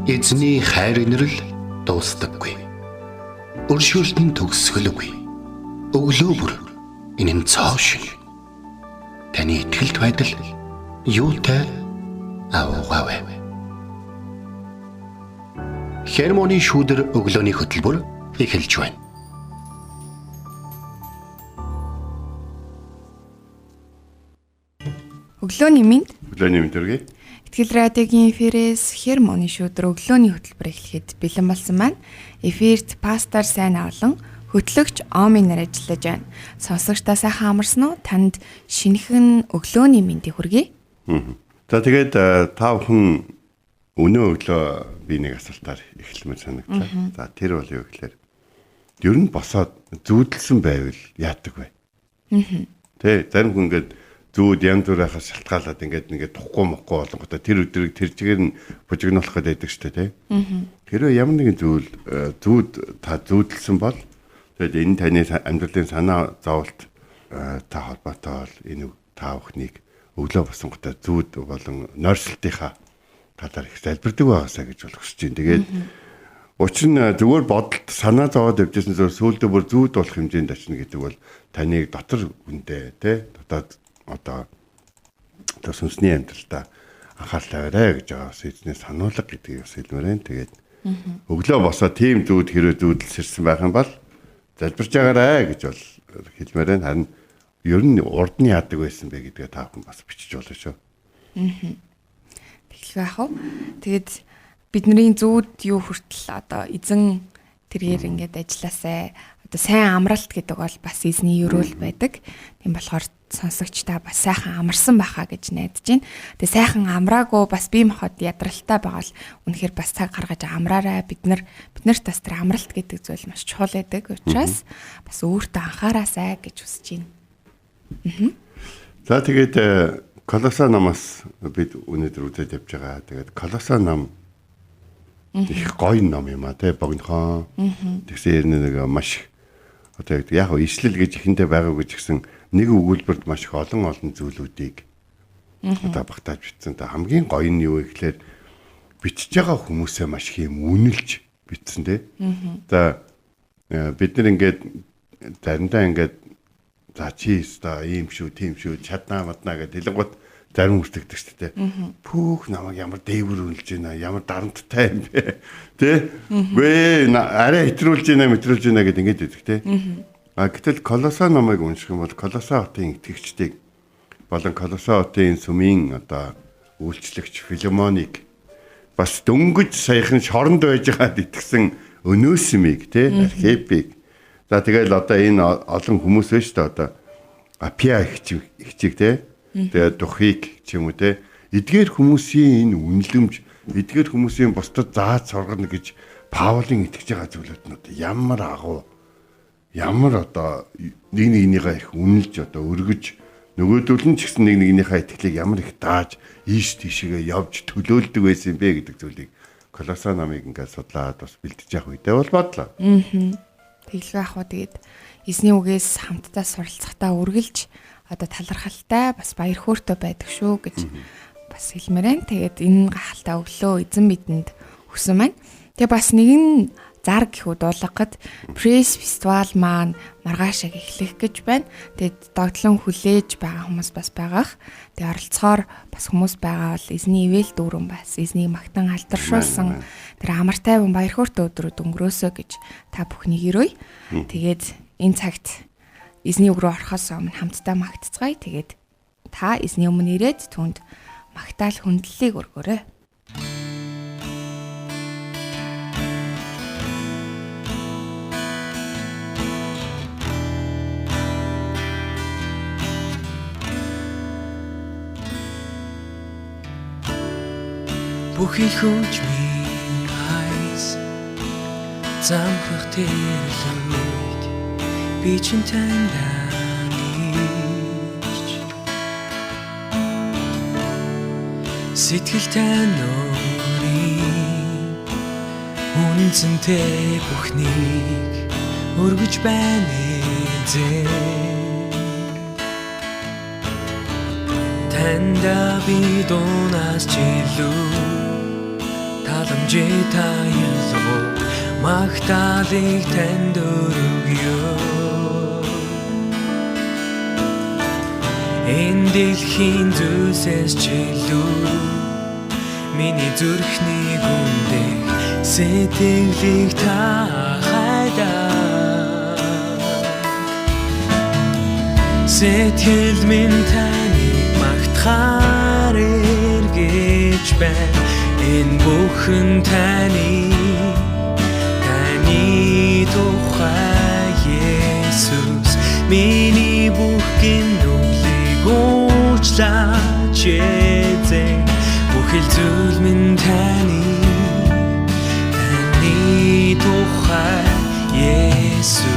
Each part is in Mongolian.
Эзний хайр инрэл дуустдаггүй. Өршөөлтөнд төгсгөлгүй. Өглөө бүр энэ нь цоо шиг. Таны итгэлт байдал юутай аваагаав. Хермоны шүүдэр өглөөний хөтөлбөр эхэлж байна. Өглөөний мэнд төргий. Итгэл радиогийн эфирээс Хермоны шүүдэр өглөөний хөтөлбөр эхлэхэд бэлэн болсон маань. Эфирт пастор сайн авлан хөтлөгч Омын нар ажиллаж байна. Сонсогчдаа сайхан амарсан уу? Танд шинэхэн өглөөний мэндийг хүргэе. За тэгээд та бүхэн өнөө өглөө би нэг асуултаар эхлэмээр санагдлаа. За тэр бол юу гэхээр ер нь босоод зүүдэлсэн байвал яадаг вэ? Тэ зарим хүн ингээд зүүд янз бүрээс шалтгаалаад ингээд тухгүй мохгүй болонготой тэр өдрийг тэр чигээр нь бужигнуулах гэдэг шүү дээ, тэ. Хэрвээ ямар нэгэн зүүд та зүүдэлсэн бол тэгээд энэ таны амьдралын санаа зовлт та холбоотой бол энэ та бүхнийг өглөө босонготой зүүд болон нойрсолтынхаа талаар их залбирдаг байгаасаа гэж болох гэж байна. Тэгээд учир нь зүгээр бодолд санаа зовоод явжсэн зөв сүүлдээ бүр зүүд болох хэмжээнд очно гэдэг бол таныг дотор үндэ, тэ. Одоо сүнсний амьдралдаа анхаарал тавиарай гэж байгаа эзний сануулга гэдгийг бас хэлмээр байна. Тэгээд өглөө босоо тийм зүүд хэрэг зүүдэлсэрсэн байх юм бол залбирч байгаарай гэж бол хэлмээр байна. Харин ер нь урд нь яадаг байсан бэ гэдгээ та бүхэн бас бичиж болно шүү. Тэглэх байх уу? Тэгээд бидний зүүд юу хүртэл одоо эзэн тэрээр ингээд ажилласаа одоо сайн амралт гэдэг бол бас эзний өрөөл байдаг. Тийм болохоор сонсогчдаа бас сайхан амарсан байхаа гэж найдаж байна. Тэгээ сайхан амраагүй бас бие махбод ядралтай байгаа л үнэхээр бас цаг гаргаж амраарай. Биднэрт бас тэр амралт гэдэг зүйл маш чухал байдаг. Учраас бас өөртөө анхаараасай гэж хүсэж байна. За тэгээд Колоса намаас бид өнөөдөр үзэж явж байгаа. Тэгээд Колоса нам их гоё ном юм аа, тэ богинохон. Тэгсэн нэг маш одоо яг ишлэл гэж ихэндээ байгаа гэж гисэн нэг өгүүлбэрт маш их олон зүйлүүдийг одоо багтааж бичсэн. Та хамгийн гоё нь юу вэ гэхээр бичиж байгаа хүмүүсээ маш их юм үнэлж бичсэн, тэ. За бид нар ингээд заримдаа ингээд за чи өстой ийм шүү, тийм шүү, чаднаа маднаа гэдэг хэлэнгуут зарим үртэгдэг шүү дээ. Пүүх намайг ямар дээвэр үнэлж байна, ямар дарамттай юм бэ? Тэ? Вэ арай хэтрүүлж байна, мэтрүүлж байна гэдэг ингээд өгдөг, тэ. Гэтэл Колоса намайг унших юм бол Колоса хотын итгэгчдийг болон Колоса хотын сүмийн одоо үйлчлэгч Филемоник бас дөнгөж саяхан шоронд байж байгаад итгэсэн Өнөөсимийг, тэ, Архипыг. За тэгэл одоо энэ олон хүмүүс байж та одоо Апиа ихчиг, тэ. Тэгээ Духик ч юм уу, тэ. Эдгээр хүмүүсийн энэ үнэлэмж, эдгээр хүмүүсийн бусдад зааж сургана гэж Паулын итгэж байгаа зүйлүүд нь ямар агуу, ямар одоо нэгнийгээ их үнэлж одоо өргөж нөгөөдөл нь ч гэсэн нэгнийхээ итгэлийг ямар их дааж ийш тийшээ явж төлөөлдөг байсан бэ гэдэг зүйлийг Колоса намыг ингээд судлаад бас бэлдэж явах үедээ бол бодлоо. Тэглэх байх уу, тэгээд эзний үгээс хамтдаа суралцахдаа үргэлж одоо талархалтай бас баяр хөөртэй байдаг шүү гэж бас хэлмээр байна. Тэгээд энэ гахалтай өглөө эзэн бидэнд өгсөн байна. Тэгээ бас нэгэн зар гэхүү дуулгахад пресс фестивал маань маргаашаа эхлэх гэж байна. Тэгээд догтлон хүлээж байгаа хүмүүс бас байгаах. Тэгээд оролцохоор бас хүмүүс байгаа бол эзний ивэл дүүрэн бас эзнийг магтан алдаршуулсан тэр амар тайван баяр хөөртэй өдрүүд өнгөрөөсөө гэж та бүхнийг өрөөе. Тэгээд энэ цагт эзний үг рүү орохоос өмнө хамтдаа магтцгаая. Тэгээд та эзний өмнө ирээд түнд магтаал хүндлэлийг өргөөрэй. Бүхий хүч минь айс замхах тэрлэг би чинь таньдаа гэж сэтгэлтэй нөрийн үнцэнтэй бүхнийг өргөж байна эзэн таньдаа би дуунаас чилүү талан таламжээ та ялгуу магтаалыг танд өргөё. Энэ дэлхийн зүйлсээс ч илүү миний зүрхний гүндээ сэтгэлийг та хайдаг. Сэтгэл минь таныг магтахаар эргэж байна. Энэ бүхэн таны тухай Есүс миний бүх гинүглийг уучлаач эзэн. Бүхэл зүйл минь таны тухай Есүс.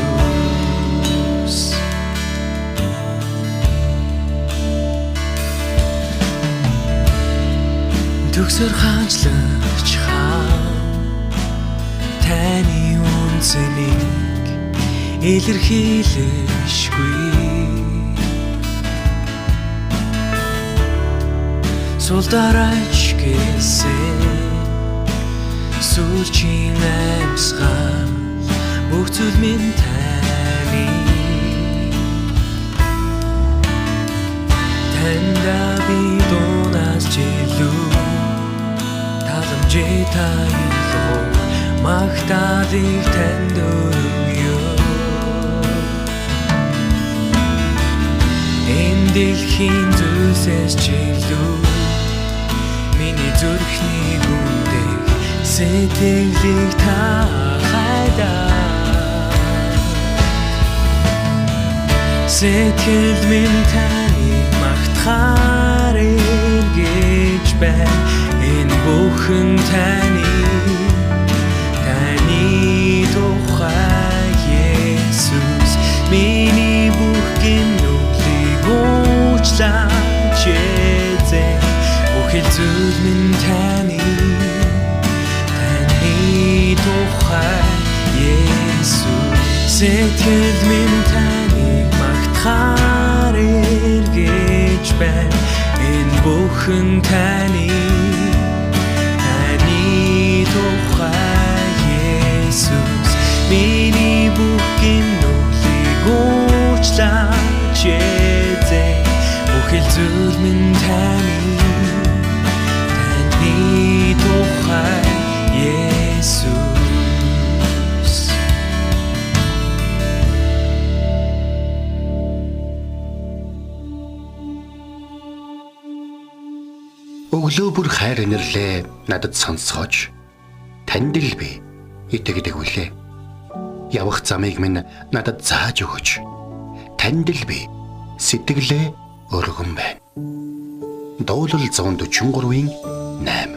Төгсөр хаанчлагч таны үнцнийг илэрхийлэшгүй. Сул дараач гэсэн сүүлчийн амьсгал бүх зүйл минь таны. Танда би дунаас жилүү таламжээ та ялгуу магтаалыг танд өргөё. Энэ дэлхийн зүйлсээс ч илүү миний зүрхний гүндээ сэтгэлийг та хайдаг. Сэтгэл минь таныг магтахаар эргэж байна. Энэ бүхэн таны тухай Есүс миний бүх гинүглийг уучлаач эзэн. Бүхэл зүйл минь таны тухай Есүс. Сэтгэл минь таныг магтахаар эргэж байна. Энэ бүхэн таны тухай Есүс миний бүх гинүглийг уучлаач эзэн. Бүхэл зүйл минь таны тухай Есүс. Өглөө бүр хайр инэрлээ надад сонсгооч. Танд л би итгэдэг үлээ. Явах замыг минь надад зааж өгөөч. Танд л би сэтгэлээ өргөн байна. Дуулал 143-ийн 8.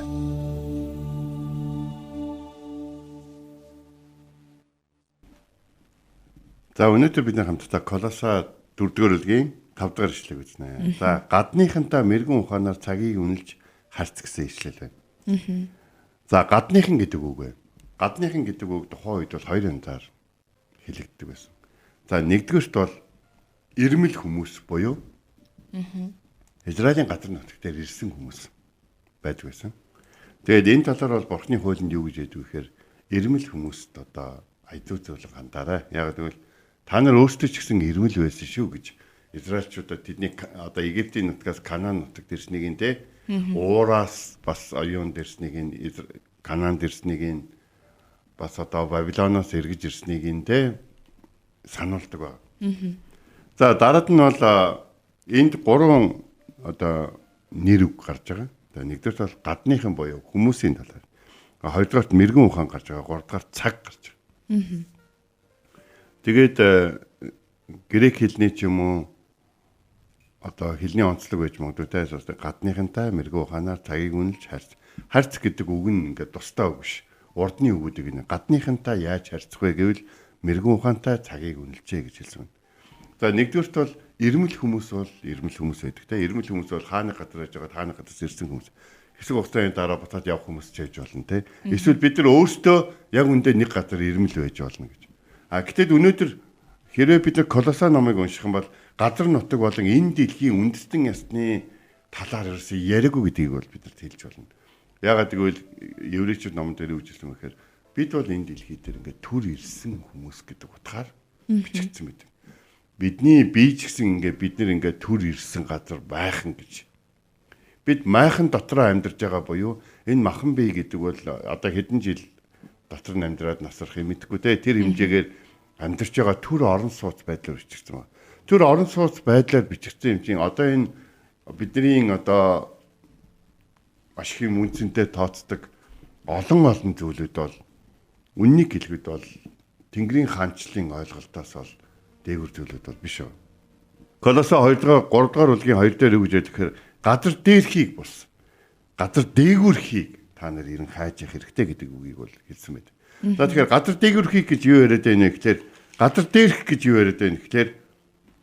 За өнөөдөр бид хамтдаа Колоса 4-р бүлгийн 5-р ишлэгийг үзнэ. За гадныхантаа мэрэгэн ухаанаар цагийг үнэлж харц гэсэн ишлэл байна. За гадныхан гэдэг үг бай. Гадныхан гэдэг үг тухайн үед бол хоёр янзаар хэлэгддэг байсан. За нэгдүгээрт бол ирмэл хүмүүс буюу Израилийн газар нутаг дээр ирсэн хүмүүс байдаг байсан. Тэгээд энэ талаар бол Бурхны хуулинд юу гэж яддаг вэхээр ирмэл хүмүүст одоо айдуу зөвлөн хандаарай. Яг гэвэл та нар өөрсдөө ч гэсэн ирмэл байсан шүү гэж Израильчуудад тэдний одоо Египтийн нутгаас Канаан нутагт ирснийг нэ Уураас бас оюун дэрснийг Канаанд ирснийг бас одоо Бабилоноос эргэж ирснийг нэ сануулдаг ба. За дараад нь бол энд гурван одоо нэр үг гарч байгаа. За нэгдүгээр бол гадныхан буюу хүмүүсийн талаар. Хоёрдугаарт мэрэгэн ухаан гарч байгаа. Гуравдугаарт цаг гарч байгаа. Тэгээд грек хэлний ч юм уу одоо хэлний онцлог байж магадгүй те гадныхантай мэрэгэн ухаанаар цагийг үнэлж харьц. Харьц гэдэг үг нь ингээд тусдаа үг биш. Урдны үгүүдийг гадныхантай яаж харьцах вэ гэвэл мэрэгэн ухаантай цагийг үнэлжээ гэж хэлсэн байна. За нэгдүгээрт бол ирмэл хүмүүс байдаг те. Ирмэл хүмүүс бол хааны газар байж байгаа хааны газраас ирсэн хүмүүс. Хэсэг хугацааны дараа буцаад явах хүмүүс ч байж болно те. Эсвэл бид нар өөрсдөө яг үндэ нэг газар ирмэл байж болно гэж. Гэтэл өнөөдөр хэрвээ бид нар Колоса номыг унших юм бол газар нутаг болон энэ дэлхийн үндэстэн ясны талаар ярьсан яриаггүй гэдгийг бол бид нар хэлж болно. Ягаад гэвэл еврейчүүд номон дээр үжилсэн мэхээр бид бол энэ дэлхий дээр ингээд түр ирсэн хүмүүс гэдэг утгаар бичигдсэн мэт. Бидний бие ч гэсэн ингээд бид нэр ингээд түр ирсэн газар байхан гэж. Бид майхан дотроо амьдарч байгаа буюу энэ махан бие гэдэг бол одоо хэдэн жил дотор нь амьдраад насрахыг мэдгүй те тэр хэмжээгээр амьдарч байгаа түр орон сууц байдлаар бичигдсэн байна. Тэр орон сууц байдлаар бичигдсэн юм чинь одоо энэ бидний одоо маш их юм үнцэнтэй тооцдог олон зүйлүүд бол үннийг хэлэхэд бол Тэнгэрийн хаанчлалын ойлголтоос бол дээгүр зүйлүүд бол биш үү. Колоса 2 дугаар 3 дугаар бүлгийн 2 дээр үг гэхээр газар дээрхийг бус. Газар дээгүрхийг та нар ирэн хайж явах хэрэгтэй гэдэг үгийг бол хэлсэн байд. За тэгэхээр газар дээгүрхийг гэж юу яриад байна вэ гэхээр газар дээрх гэж юу яриад байна гэхээр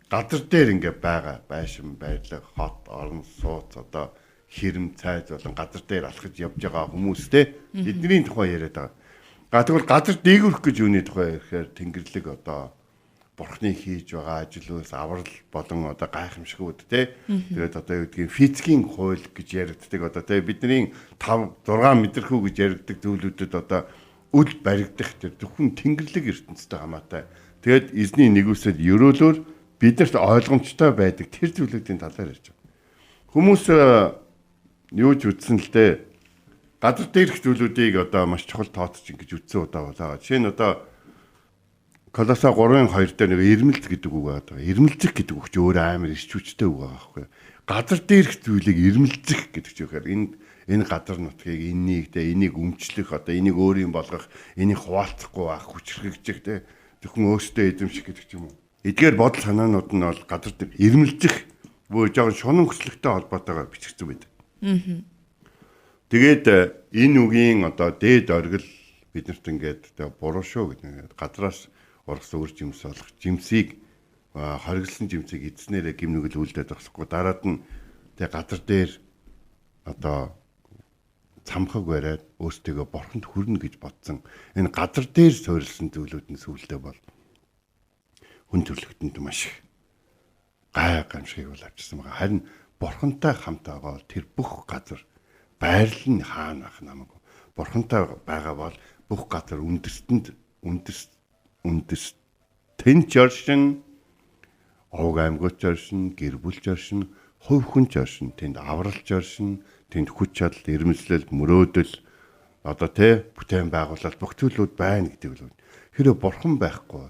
газар дээр ингээ байгаа байшин байрлал хот орон сууц одоо хэрэм цайз болон газар дээр алхаж явж байгаа хүмүүстэй эдний тухай яриад байгаа. Тэгвэл газар дээгүрх гэж юуны тухай ярихээр Тэнгэрлэг одоо Бурхны хийж байгаа ажлаас аврал болон одоо гайхамшгууд те тэгээд одоо юу гэдгийг физикийн хууль гэж яригддаг одоо те бидний 5 6 мэдрэхүү гэж яригддаг зүйлүүдэд одоо үл баригдах тэр зөвхөн Тэнгэрлэг ертөнцтэй хамаатай. Тэгээд эзний нэгүсэл ерөөлөөр биднэрт ойлгомжтой байдаг тэр зүйлүүдийн талаар ярьж байгаа. Хүмүүс юу ч үтсэн л дээ газар дээрх зүйлүүдийг одоо маш чухал тооцож ингэж үтсэн удаа болоо. Жишээ нь одоо Колоса 3:2 дээр нэг ирмэлц гэдэг үг байгаа. Ирмэлцэх гэдэг үг ч өөр амар ирчүүчтэй үг байгаа байхгүй. Газар дээрх зүйлийг ирмэлцэх гэдэг ч үгээр энэ газар нутгийг энийг өмчлөх одоо энийг өөр юм болгох энийг хуваалцахгүй байх хүчрхэгжих те зөвхөн өөртөө эзэмших гэдэг ч юм уу. Эдгээр бодол санаанууд нь бол газар дээр ирмэлцэх бүр жоохон шунан хүчлэгтэй холбоотойгоор бичигдсэн байдаг. Тэгээд энэ үгийн одоо дээд оргил биднэрт ингээд буруу шүү гэдэг гадраас ургас өөр жимс болох жимсийг хориглосон жимсийг эзнэрээ гимнүгэл үлдээд багсахгүй дараад нь тэг газар дээр одоо цамхаг бариад өөртөө бурханд хүрнэ гэж бодсон энэ газар дээр суурилсан зүйлүүд нь сүулдэ бол хүн төрлөختөнд маш их гайхамшиг бол авчирсан байгаа. Харин бурхантай хамт байгаа бол тэр бүх газар байрлал нь хаана ах намайг бурхантай байгаа бол бүх газар тэнч оршин овг аймагч оршин гэр бүлч оршин хувь хүнч оршин тэнд авралч оршин тэнд хүч чадал ирмэлзлэл мөрөөдөл одоо тэ бүтээн байгуулалт бүх зүйлүүд байна гэдэг л хэрэв бурхан байхгүй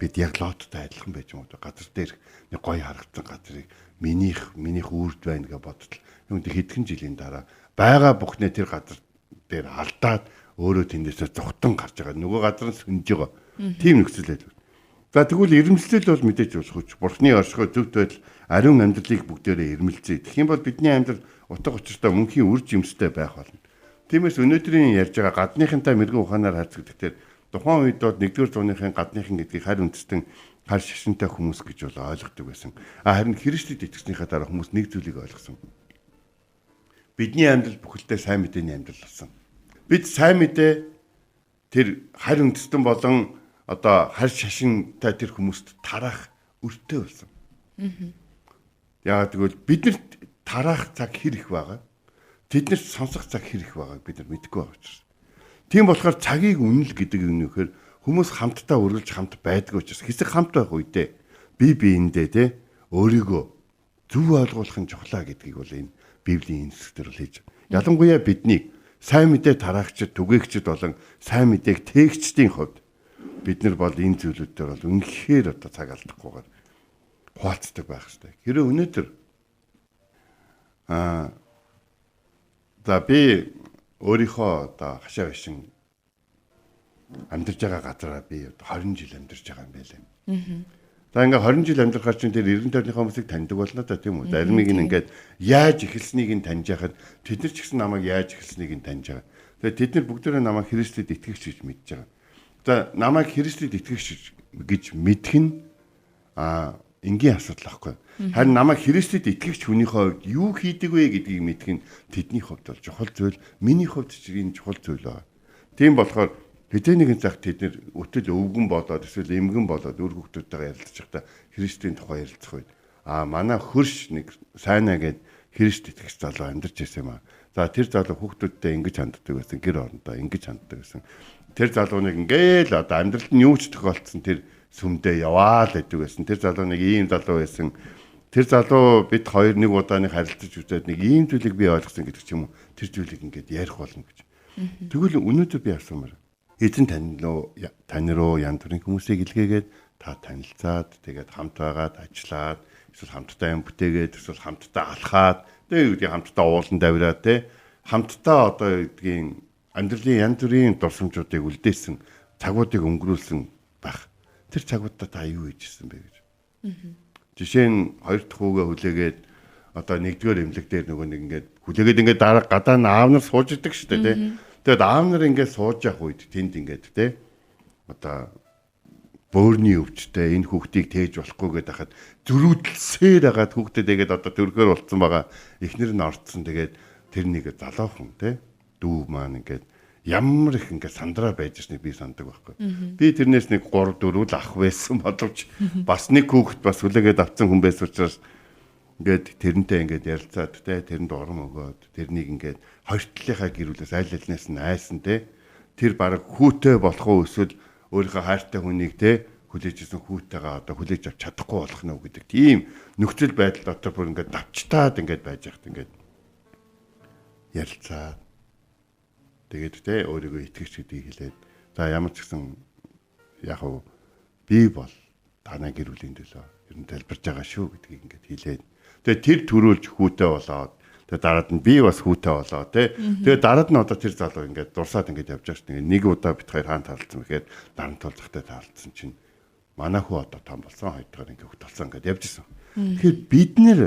бид яг лоттой адилхан байж юм уу газар дээр нэг гоё харагдсан газрыг минийх үрд байна гэж бодтол юунд хэдхэн жилийн дараа байгаа бүхнээ тэр газар дээр алдаад өөрөө тэндээсээ зүхтэн гарч байгаа нөгөө газар нь сүнж байгаа тийм нөхцөл байдал. За тэгвэл ирмэлцэл бол мэдээж болох ч бурхны оршихуй зөвхт байдал ариун амьдралыг бүгдээрээ ирмэлцээ. Тэгэх юм бол бидний амьдрал утга учиртай мөнхийн үр жимстэй байх болно. Тиймээс өнөөдрийн ярьж байгаа гадныхантай мэрэгэн ухаанаар харьцагддаг тухайн үед бол 1-р зууныхын гадныхан гэдгийг харь үндэстэн хар шашинтай хүмүүс гэж бол ойлгодог байсан. Харин Христэд итгэснийхаа дараа хүмүүс нэг зүйлийг ойлгосон. Бидний амьдрал бүхэлдээ сайн мэдээний амьдрал болсон. Бид сайн мэдээ тэр харь үндэстэн болон одоо харь шашинтай тэр хүмүүст тараах өртөө болсон. Яагаад гэвэл биднэрт тараах цаг хэр их байгаа. Тэднэрт сонсох цаг хэр их байгааг бид нар мэдэхгүй байгаа учраас. Тийм болохоор цагийг үнэл гэдэг юм нөхөр хүмүүс хамтдаа үргэлж хамт байдаг учраас хэсэг хамт байх үедээ биендээ те өөрийгөө зөв ойлгуулах нь чухлаа гэдгийг бол энэ Библийн энэ хэсгээр бол хийж. Ялангуяа бидний сайн мэдээ тараагчид, түгээгчид болон сайн мэдээг тээгчдийн хувьд бид нар бол энэ зүйлүүд дээр бол үнэхээр одоо цаг алдахгүйгээр хуваалцдаг байх хэрэгтэй. Хэрэв өнөөдөр за би өөрийнхөө одоо хашаа гишин амьдарч байгаа газараа би 20 жил амьдарч байгаа юм байлаа. За ингээ 20 жил амьдрахаар чинь тэр 90 тойрны хүмүүсийг таньдаг болно да тийм үү. Заримыг нь ингээд яаж эхэлснийг нь таньж яхад тэд нар ч гэсэн намайг яаж эхэлснийг нь таньж байгаа. Тэгээд тэд нар бүгдээрээ намайг Христэд итгэгч гэж мэдж байгаа. За намайг Христэд итгэгч гэж мэдэх нь энгийн асуудал байхгүй. Харин намайг Христэд итгэгч хүнийхээ юу хийдэг вэ гэдгийг мэдэх нь тэдний хувьд бол чухал зүйл, миний хувьд ч энэ чухал зүйл байна. Тийм болохоор хэдэн нэгэн цаг тэд нэр өтөл өвгөн болоод эсвэл эмгэн болоод үр хүүхдүүдтэйгээ ярилцж байхдаа Христийн тухай ярилцах үед манай хөрш нэг сайнаа гэд Христ итгэж залуу амьдарч байсан юм аа. За тэр залуу хүүхдүүдтэй ингэж ханддаг байсан, гэр орондоо ингэж ханддаг байсан. Тэр залууныг ингээл одоо амьдралд нь юу ч тохиолдсон тэр сүмдээ яваал гэдэг байсан. Тэр залууныг ийм залуу байсан. Тэр залуу бид хоёр нэг удааны харилцаж үзээд нэг ийм зүйлийг би ойлгосон гэдэг ч юм уу. Тэр зүйлийг ингээд ярих болно гэж. Тэгвэл өнөөдөр би асуумаар. Эзэн тань руу янз бүрийн хүмүүсийг илгээгээд та танилцаад тэгээд хамт байгаад ажиллаад эсвэл хамтдаа юм бүтээгээд эсвэл хамтдаа алхаад тэгээд хамтдаа уулан давираад те хамтдаа одоо гэдгийг амьдралын янз бүрийн дурсамжуудыг үлдээсэн цагуудыг өнгөрүүлсэн байх. Тэр цагуудаа та юу хийжсэн бэ гэж. Жишээ нь хоёр дахь хүүгээ хүлээгээд одоо нэгдүгээр эмнэлэг дээр нөгөө нэг ингээд хүлээгээд ингээд дараа гадаа нь аав нар сууж идэг шүү дээ те. Тэгээд аав нар ингээд сууж явах үед тэнд ингээд те одоо бөөрийн өвчтэй энэ хүүхдийг тээж болохгүй гэдэг хахад зөрүүдэлсээр хагаад хүүхдэд тэгээд одоо төргөр болцсон байгаа эхнэр нь орцсон тэгээд тэр нэг залуухан те дүү маань ингээд ямар их ингээд сандраа байж ирснийг би санддаг байхгүй. Би тэрнээс нэг 3 4 л ах байсан боловч бас нэг хүүхэд бас хүлээгээд авсан хүн байсан учраас ингээд тэрнтэй ингээд ярилцаад те тэрэнд урам өгөөд тэрнийг ингээд хоёр талынхаа гэрүүлээс аль алинаас нь айсан те тэр баг хүүтэй болох уу эсвэл өөрийнхөө хайртай хүнийг те хүлээж ирсэн хүүтэйгээ одоо хүлээж авч чадахгүй болох нь гэдэг тийм нөхцөл байдал дотор бүр ингээд давчтаад ингээд байж хат ингээд ярилцаа. Тэгээд те өөрийгөө итгэж гэдгийг хэлээд за ямар ч гэсэн яг уу би бол танай гэр бүлийн төлөө ер нь тайлбарж байгаа шүү гэдгийг ингээд хэлээд тэгээд тэр төрүүлж хүүтэй болоод тэгээд дараад нь би бас хүүтэй болоо те тэгээд дараад нь одоо тэр залуу ингээд дурсаад ингээд явж байгаа шүү. Нэг удаа бит хоёр хаан таалцсан гэхээр дараа нь тулзахтай таалцсан чинь манай хүү одоо том болсон хоёрдугаар ингээд хөвт болсон ингээд явж исэн. Тэгэхээр бид нэр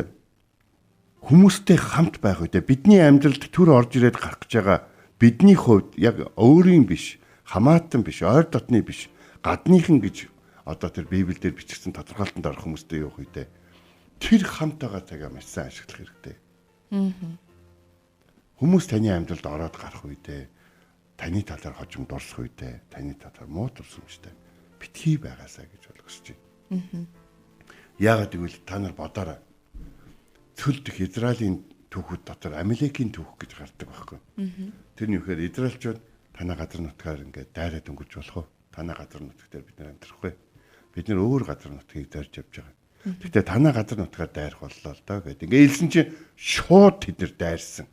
хүмүүстэй хамт байх үедээ бидний амьдралд төр орж ирээд гарах гэж байгаа бидний хувьд яг өөрийн биш, хамаатан биш, ойр дотны биш, гадныхан гэж одоо тэр Библиэлд бичигдсэн тодорхойлолтод орох хүмүүстэй явах үедээ тэр хамт байгаа цагаа маш сайн ашиглах хэрэгтэй. Хүмүүс таны амьдралд ороод гарах үедээ таны талаар хожим дурсах үедээ таны талаар муу дурсамжтай битгий байгаасаа гэж ойлгосч байна. Яагаад гэвэл та нар бодоорой. Цөлд их Израилийн түүхүүд дотор Амалекийн түүх гэж гардаг байхгүй. Тэр нь юухээр Израильчууд танай газар нутгаар ингээд дайраад өнгөрч болох уу? Танай газар нутаг дээр бид нар амьдрахгүй. Бид нар өөр газар нутгийг зорж явж байгаа. Гэхдээ танай газар нутгаар дайрах боллоо л доо гэдэг. Ингээд хэлсэн чинь шууд тэд нар дайрсан.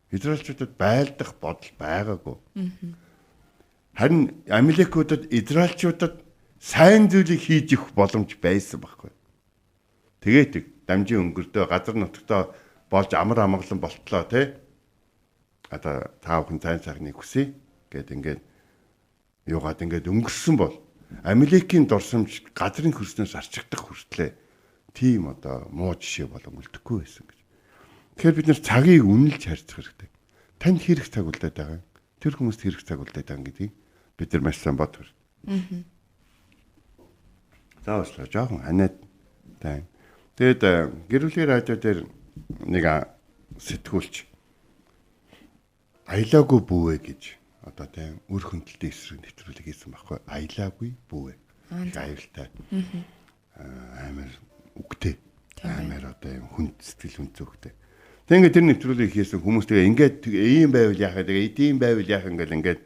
Израильчуудад байлдах бодол байгаагүй. Харин Амалекуудад Израильчуудад сайн зүйлийг хийж өгөх боломж байсан байхгүй. Тэгээд дамжин өнгөрдөө газар нутагтаа болж амар амгалан болтлоо те. Одоо таавхан цайн цагныг хүсье гэд ингээд юугаад ингээд өнгөрсөн бол Амалекийн дурсамж газрын хөрснөөс арчигдах хүртлээ тийм одоо муу жишээ болон үлдэхгүй байсан гэж. Тэгэхээр бид нэр цагийг үнэлж харьцах хэрэгтэй. Танд хэрэг цаг үлдээд байгаа. Тэр хүмүүст хэрэг цаг үлдээд байгаа гэдгийг бид нар маш сайн бодох хэрэгтэй. Заавал жоохон ханаад тань. Тэгэд гэр бүлийн радио дээр нэг сэтгүүлч аялаагүй бүүвэ гэж одоо тийм үр хөндлөлтийн эсрэг нэвтрүүлэг хийсэн байхгүй. Аялаагүй бүүвэ. Аюултай. Амар үгтэй. Амар одоо юм хүн сэтгэл үнцөөхтэй. Тэгээд тэр нэвтрүүлгийг хийсэн хүмүүстэйгээ ингээд ийм байвал яахаа тэгээд эдийн байвал яах ингээд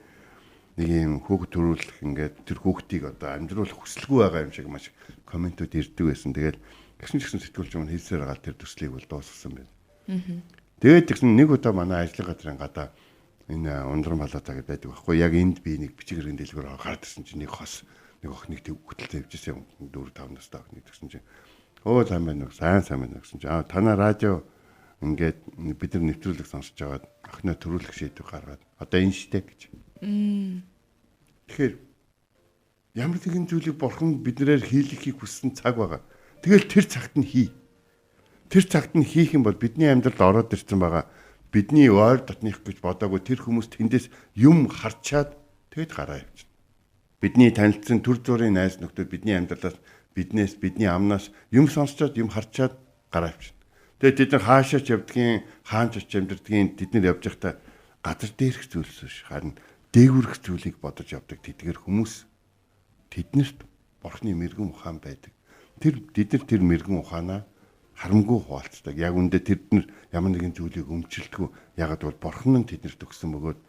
нэг юм хүүхд төрүүлэх ингээд тэр хүүхдийг одоо амжруулах хүсэлгүй байгаа юм шиг маш комментууд ирдэг байсан. Тэгээд гэсэн сэтгүүлч юм хэлсээр гаал тэр төслийг бол дуусгасан байна. Тэгээд тэгсэн нэг удаа манай ажлын газрын гадаа энэ ундран балаатаа гэдэг байдаг байхгүй. Яг энд би нэг бичиг хэргийн дэлгүүр гараад ирсэн чинь нэг хос нэг охиныг хөтөлтэй явжсэн 4 5 настай охиныг тэгсэн чинь өө сайн байна уу сайн байна гэсэн чинь танаа радио ингээд бид нар нэвтрүүлэг сонсож байгаад охиноо төрүүлэх шийдвэр гаргаад одоо энэ штэ гэж. Тэгэхээр ямар нэгэн зүйлийг бурхан биднээр хийлгэхийг хүссэн цаг байгаа. Тэгэл тэр цагт нь хий. Тэр цагт нь хийх юм бол бидний амьдралд ороод ирсэн байгаа бидний ойр дотных гэж бодоагүй тэр хүмүүс тэндээс юм харчаад тэгэд гараа явчихна. Бидний танилцсан төр зүрийн найз нөхдөд бидний амьдралаас биднээс бидний амнаас юм сонсчоод юм харчаад гараа явчихна. Тэгээд тэд нар хаашаач явдгийн хаанч очиж амьдрдгийн тэд нар явж байхдаа газар дээрх зүйлс биш харин дээгүрх зүйлийг бодож явдаг тэдгэр хүмүүс тэднэрт бурхны мэрэгэн ухаан байдаг. Тэр бид нар тэр мэрэгэн ухаанаа харамгүй хуваалцдаг. Яг үндэ тэд ямар нэгэн зүйлийг өмчлөлтгүй. Ягаад бол бурхан нь тэднэрт өгсөн бөгөөд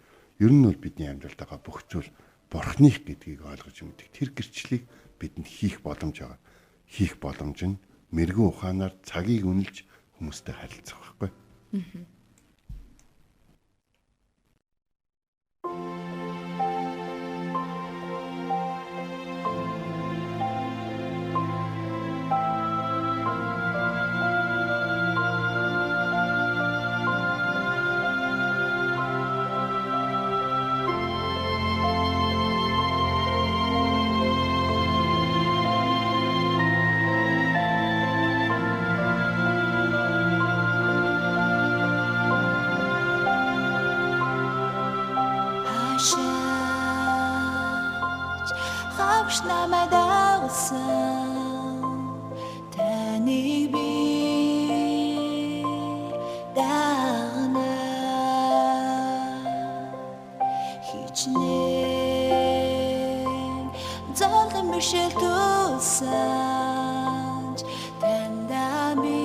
ер нь бол бидний амьдралд байгаа бүх зүйл бурханых гэдгийг ойлгож мэддэг. Тэр гэрчлэлийг бидэнд хийх боломж байгаа. Хийх боломж нь мэрэгэн ухаанаар цагийг үнэлж хүмүүстэй харилцах байхгүй. Хавш намайг дагуулсан таныг би дагна хичнээн зовлон бишэл тулсан тандаа би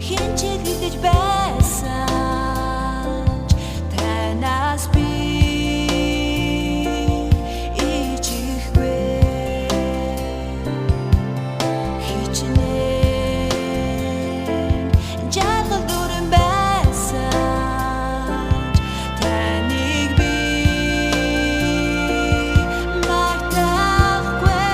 хинчиг гэж байсан танаас би ичихгүй хичнээн жаргал дүрэн байсан таныг би мартахгүй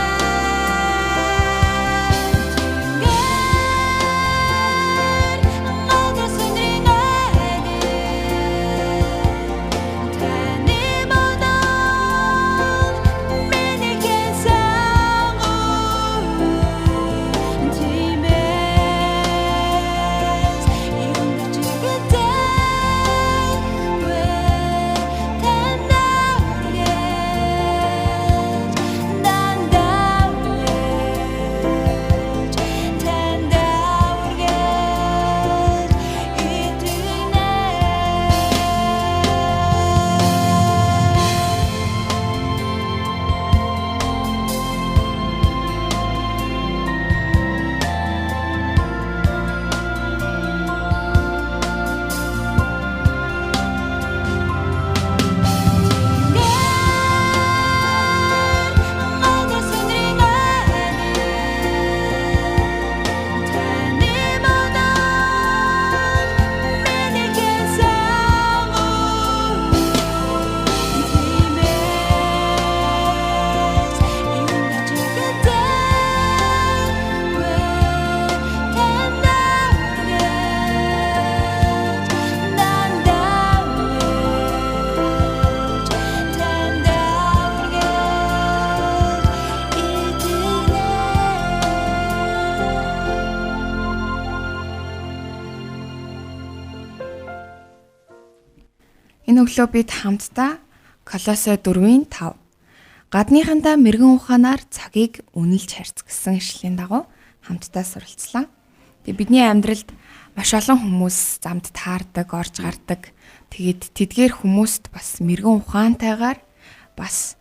Энэ өглөө бид хамтдаа Колосой 4:5 гадныхандаа мэрэгэн ухаанаар цагийг үнэлж харьц гэсэн ишлэлийн дагуу хамтдаа суралцлаа. Тэгээ бидний амьдралд маш олон хүмүүс замд таардаг, орж гардаг. Тэгээд тэдгээр хүмүүст бас мэрэгэн ухаантайгаар бас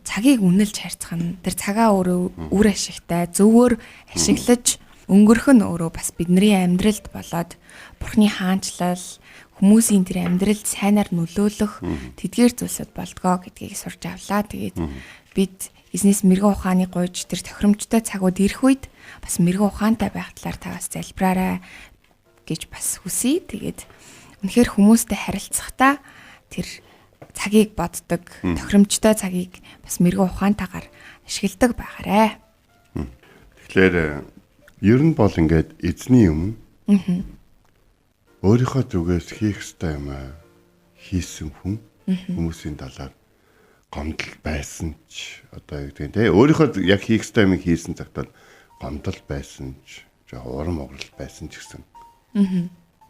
цагийг үнэлж харьцах нь тэр цагаа өөрөө үр ашигтай зөвөр ашиглаж өнгөрөх нь өөрөө бас бидний амьдралд болоод Бурхны хаанчлал хүмүүсийн тэр амьдралд сайнаар нөлөөлөх тэдгээр зүйлсүүд болдгоо гэдгийг сурч авлаа. Тэгээд бид эзнес мэрэгэн ухааны гуйж тэр тохиромжтой цагууд ирэх үед бас мэрэгэн ухаантай байх талаар та бас залбираарай гэж бас хүсье. Тэгээд үнэхээр хүмүүстэй харилцахдаа тэр цагийг боддог, тохиромжтой цагийг бас мэрэгэн ухаантайгаар ашигладаг байгаарай. Тэгэхээр ер нь бол ингээд эзний юм. Өөрийнхөө зүгээс хийх ёстой юм хийсэн хүн хүмүүсийн талаар гомдол байсан ч одоо юу гэдэг те өөрийнхөө яг хийх ёстой юм хийсэн цагтаа гомдол байсан ч урам уграл байсан ч гэсэн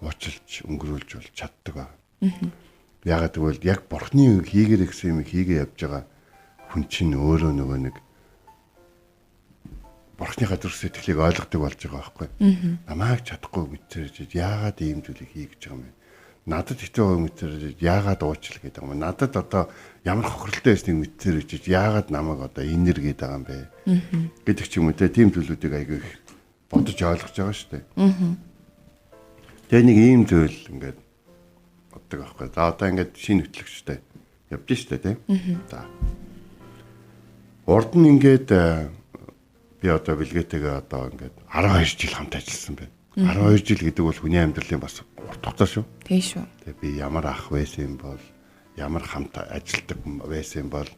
уучлж өнгөрүүлж бол чаддаг ба. Ягаад гэвэл яг бурхны хийгэр гэсэн юм хийгээ явж байгаа хүн чинь өөрөө нөгөө нэг бурхны гадар сэтгэлийг ойлгодог болж байгаа байхгүй. Намайг чадахгүй мэдэрч яагаад ийм зүйлийг хий гэж байгаа юм бэ? Надад хэцүү байгаа мэдэрч яагаад уучил гэдэг юм. Надад одоо ямар хохиролтой байсныг мэдэрч яагаад намайг одоо инэр гээд байгаа юм бэ? Гэдэг ч юм уу те тийм зүйлүүдийг айгүй их бодож ойлгож байгаа шүү дээ. Тэгээ нэг ийм зүйл ингээд боддог байхгүй. За одоо ингээд шинэ хөтлөгчтэй явж штэ тийм. За. Урд нь ингээд би одоо бэлгээтэйгээ одоо ингээд 12 жил хамт ажилласан байна. 12 жил гэдэг бол хүний амьдралын бас урт хугацаа шүү. Тийм шүү. Тэгээ би ямар ах байсан бол ямар хамт ажилдаг байсан бол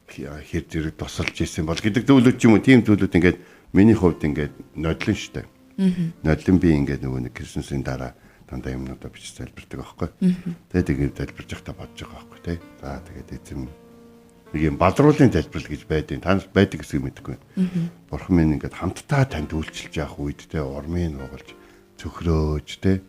хэр зэрэг тусалж исэн бол гэдэг зүйлүүд ч юм уу тийм зүйлүүд ингээд миний хувьд ингээд нодлон штэ. Нодлон би ингээд нөгөө нэг Крисмсийн дараа дандаа юмнуудаа бичиж залбирдаг байхгүй. Тэгээд тэгээд залбирж байхдаа бодож байгаа байхгүй тий. За тэгээд эзэм нэг юм бадруулын залбирал гэж байдیں۔ Та байдаг гэсэн мэдэхгүй. Бурхан минь ингээд хамтдаа танд үйлчилж явах үед тий урмын нугалж цөхрөөж тий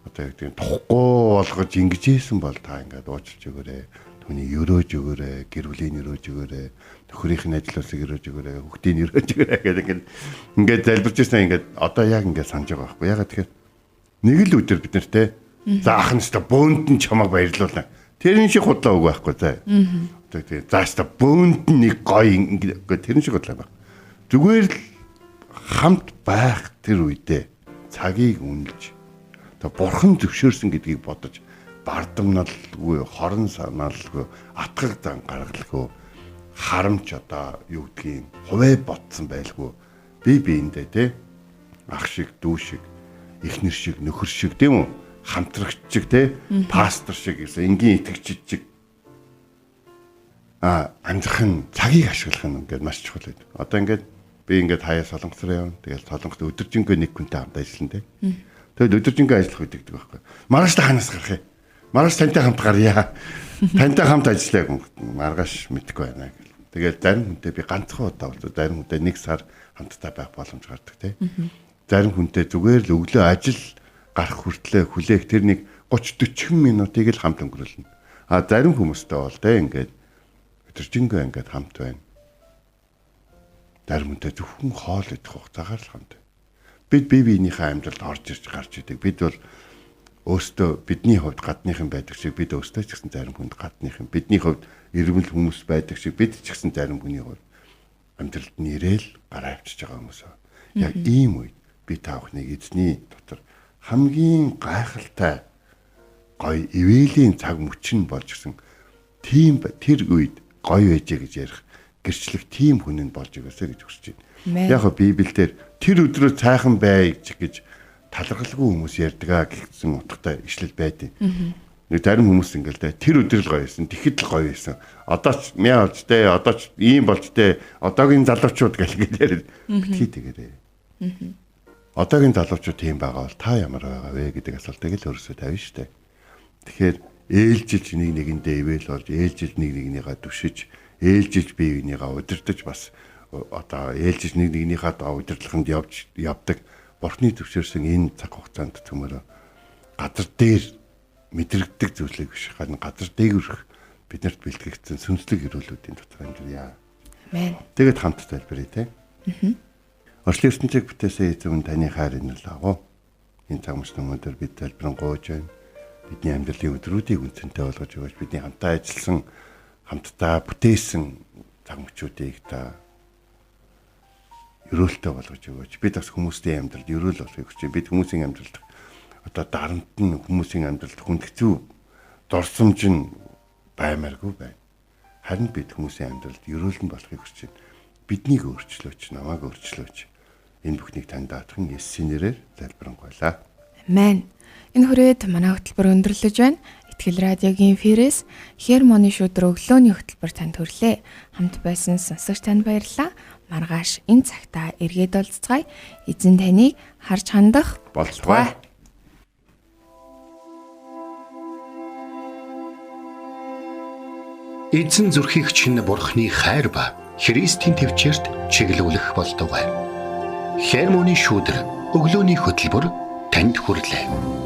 одоо яг тийм тухгүй болгож ингэж ийсэн бол та ингээд уучлж өгөөрэй. Түүний өрөөж өгөөрэй, гэр бүлийн өрөөж өгөөрэй, нөхрийнх нь ажилласыг өрөөж өгөөрэй, хүүхдийн өрөөж өгөөрэй гэдэг ингээд залбирч ирсэн ингээд одоо яг ингээд санаж байгаа байхгүй. Ягаад тэгэхээр нэг л өдөр бид нартэй заах нь ч бөөнд нь чамайг баярлуулна. Тэрэн шиг худлаа үг байхгүй заа. Одоо тийм зааштай бөөнд нь нэг гоё ингээд тэрэн шиг худлаа байна. Зүгээр л хамт байх тэр үедээ цагийг үнэлж одоо бурхан зөвшөөрсөн гэдгийг бодож бардамналгүй, хорон санаалгүй, атгах зан гаргалгүй, харамч одоо юу гэдгийг хувээ ботсон байлгүй. Би биэндээ те ах шиг, дүү шиг, эхнэр шиг, нөхөр шиг тийм үү? Хамтрагч шиг те пастор шиг гэсэн энгийн итгэгч шиг амьдрах нь цагийг ашиглах нь ингээд маш чухал байдаг. Одоо ингээд би ингээд хаяа солонгос руу явна. Тэгэл солонгост өдөржингөө нэг хүнтэй хамт ажиллана те. Тэгэл өдөржингөө ажиллах үед гэдэг байхгүй. Маргааш та ханаас гарах юм. Маргааш тантай хамт гарья. Тантай хамт ажиллая гэнэ. Маргааш мэдгүй байна гэл. Тэгэл зарим хүнтэй би ганцхан удаа бол зарим хүнтэй нэг сар хамтдаа байх боломж гардаг те. Зарим хүнтэй зүгээр л өглөө ажил гарах хүртлээр хүлээх тэр нэг 30-40 минутыг л хамт өнгөрүүлнэ. Зарим хүмүүстэй бол те ингээд өдөржингөө ингээд хамт байна. Зарим хүнтэй зөвхөн хоол идэх хугацаагаар л хамт. Бид биенийхээ амьдралд орж ирж гарч идэг. Бид бол өөртөө бидний хувьд гадныхан байдаг шиг бид өөртөө ч гэсэн зарим хүнд гадныхан. Бидний хувьд ирмэл хүмүүс байдаг шиг бид ч гэсэн зарим хүний хувьд амьдралд нэрэл гараа авчиж байгаа хүмүүс. Яг ийм үед би та бүхнийг эзний дотор хамгийн гайхалтай гоё ивэлийн цаг мөчн болж гисэн тийм тэр үед гоё байжээ гэж ярих гэрчлэх тийм хүн нь болж өгөөсэй гэж хүсэж байна. Яг нь Библиэлд тэр өдрөө цайхан бай гэж талархалгүй хүмүүс ярьдаг гэсэн утгатай ишлэл байдаг. Нэг зарим хүмүүс ингээл тэр өдөр л гоё байсан, тэгэхэд л гоё байсан. Одоо ч мяа болж тэ, одоо ч ийм болж тэ, одоогийн залуучууд гэл яриад битгий тэгэрээ. Одоогийн залуучууд тийм байгаа бол та ямар байгаа вэ гэдэг асуултыг л өөрөөсөө тавина штэ. Тэгэхээр ээлжилж нэгэндээ ивэл болж, ээлжилж нэгнийгаа түшиж, ээлжилж бие бинийгаа удирдах бас одоо ээлжилж нэгнийхээ удирдлаханд явдаг. Бурхны зөвшөөрсөн энэ цаг хугацаанд төмөрөө газар дээр мэдрэгддэг зүйлийг биш харин газар дээгүүрх биднэрт бэлтгэгдсэн сүнслэг ирүүлүүдийн дотор амжирья. Амен. Тэгээд хамт залбирая те. Орчлын ертөнцийг бүтээсэн эзэн таны хайр инэл агуу. Энэ цаг мөчн өнөөдөр бид залбирanгуйж байна. Бидний амьдралын өдрүүдийг үнцэнтэй болгож өгөөч. Бидний хамтаа ажилласан, хамтдаа бүтээсэн цаг мөчүүдийг та өрөөлтөй болгож өгөөч. Бид бас хүмүүсийн амьдралд өрөөл болохыг хүсэж байна. Бид хүмүүсийн амьдралд одоо дарамт нь хүмүүсийн амьдралд хүндхэцүү дурсамж нь баймааргүй байна. Харин бид хүмүүсийн амьдралд өрөөлн болохыг хүсэж байна. Биднийг өөрчлөөч, намайг өөрчлөөч. Энэ бүхнийг танд даатхан Есүсийн нэрээр залбирanгуйлаа. Амен. Энэ хүрээд манай хөтөлбөр өндөрлөж байна. Итгэл радиогийн эфирээс Хермоны шүдэр өглөөний хөтөлбөр танд хүрлээ. Хамт байсан сонсогч танд баярлалаа. маргааш энэ цагтаа эргээд уулзцгаая. Эзэн таныг харж хандах болтугай. Эзэн зүрхийг чинь Бурхны хайр ба Христийн төвчөрт чиглүүлэх болтугай. Хермоны шүүдэр өглөөний хөтөлбөр танд хүрэлээ.